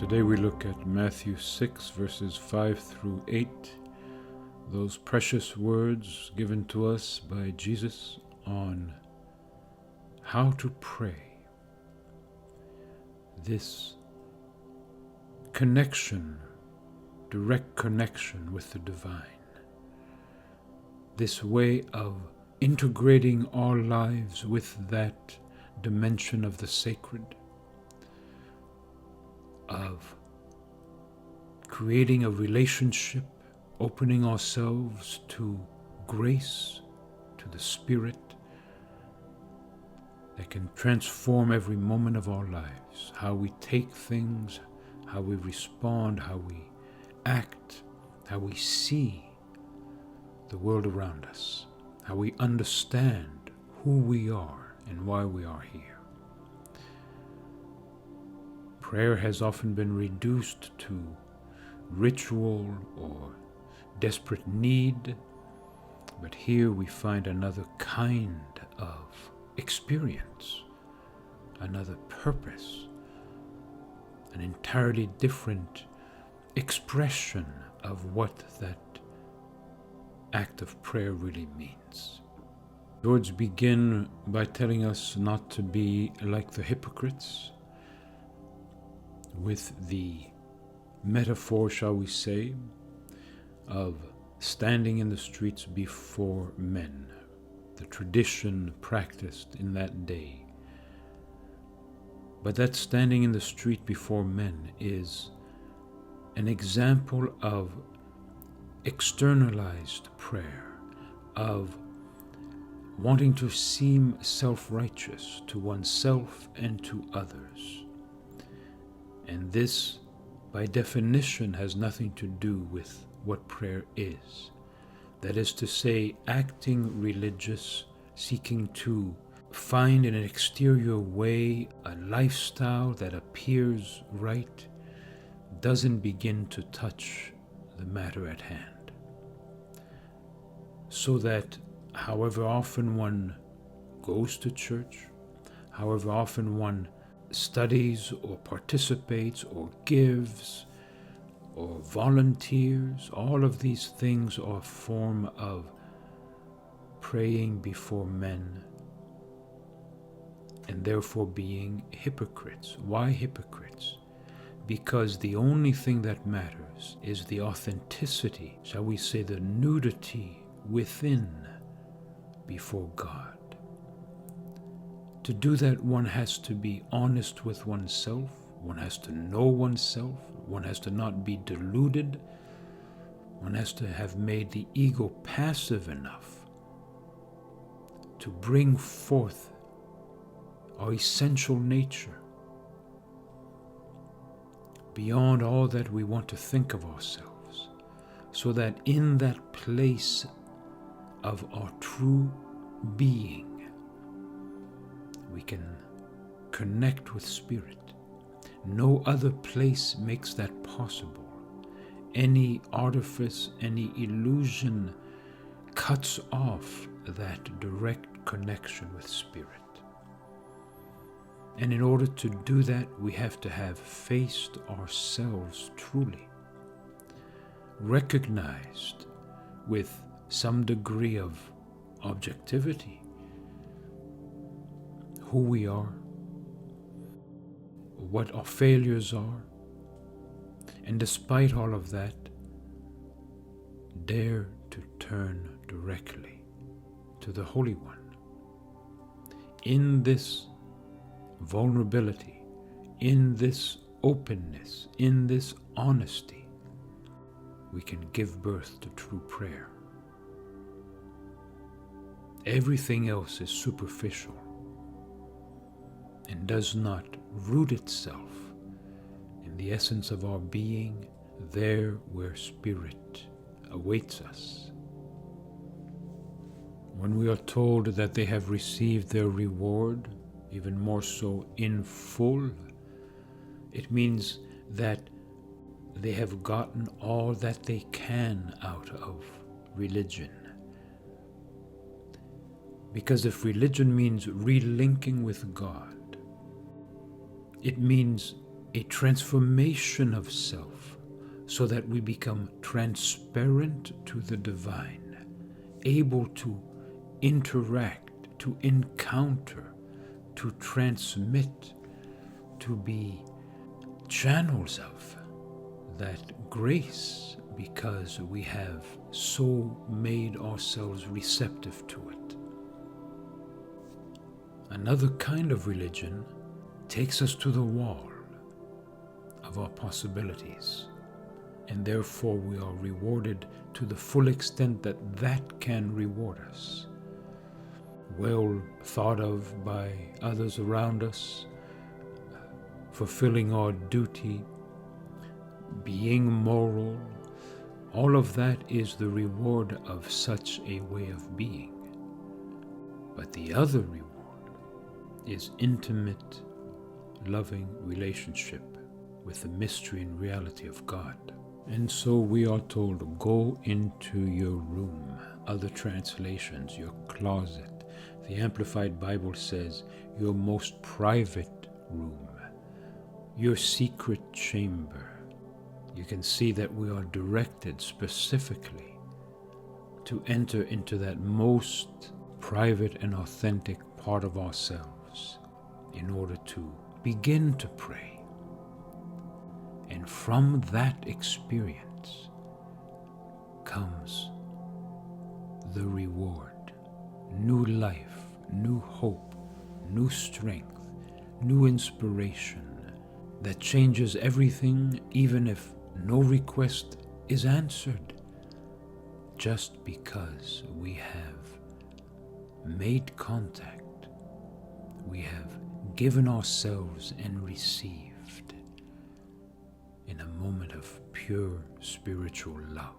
Today we look at Matthew 6 verses 5 through 8, those precious words given to us by Jesus on how to pray. This connection, direct connection with the divine. This way of integrating our lives with that dimension of the sacred, of creating a relationship, opening ourselves to grace, to the Spirit that can transform every moment of our lives, how we take things, how we respond, how we act, how we see the world around us, how we understand who we are and why we are here. Prayer has often been reduced to ritual or desperate need, but here we find another kind of experience, another purpose, an entirely different expression of what that act of prayer really means. The words begin by telling us not to be like the hypocrites, with the metaphor, shall we say, of standing in the streets before men, the tradition practiced in that day. But that standing in the street before men is an example of externalized prayer, of wanting to seem self-righteous to oneself and to others. And this, by definition, has nothing to do with what prayer is. That is to say, acting religious, seeking to find in an exterior way a lifestyle that appears right, doesn't begin to touch the matter at hand. So that however often one goes to church, however often one studies or participates or gives or volunteers, all of these things are a form of praying before men and therefore being hypocrites. Why hypocrites? Because the only thing that matters is the authenticity, shall we say the nudity within before God. To do that, one has to be honest with oneself, one has to know oneself, one has to not be deluded, one has to have made the ego passive enough to bring forth our essential nature beyond all that we want to think of ourselves, so that in that place of our true being, we can connect with Spirit. No other place makes that possible. Any artifice, any illusion cuts off that direct connection with Spirit. And in order to do that, we have to have faced ourselves truly, recognized with some degree of objectivity who we are, what our failures are, and despite all of that, dare to turn directly to the Holy One. In this vulnerability, in this openness, in this honesty, we can give birth to true prayer. Everything else is superficial and does not root itself in the essence of our being, there where Spirit awaits us. When we are told that they have received their reward, even more so in full, it means that they have gotten all that they can out of religion. Because if religion means relinking with God, it means a transformation of self so that we become transparent to the divine, able to interact, to encounter, to transmit, to be channels of that grace because we have so made ourselves receptive to it. Another kind of religion takes us to the wall of our possibilities, and therefore we are rewarded to the full extent that that can reward us. Well thought of by others around us, fulfilling our duty, being moral, all of that is the reward of such a way of being. But the other reward is intimate, loving relationship with the mystery and reality of God. And so we are told, go into your room. Other translations, your closet. The Amplified Bible says, your most private room, your secret chamber. You can see that we are directed specifically to enter into that most private and authentic part of ourselves in order to begin to pray. And from that experience comes the reward, new life, new hope, new strength, new inspiration that changes everything, even if no request is answered, just because we have made contact, we have given ourselves and received in a moment of pure spiritual love.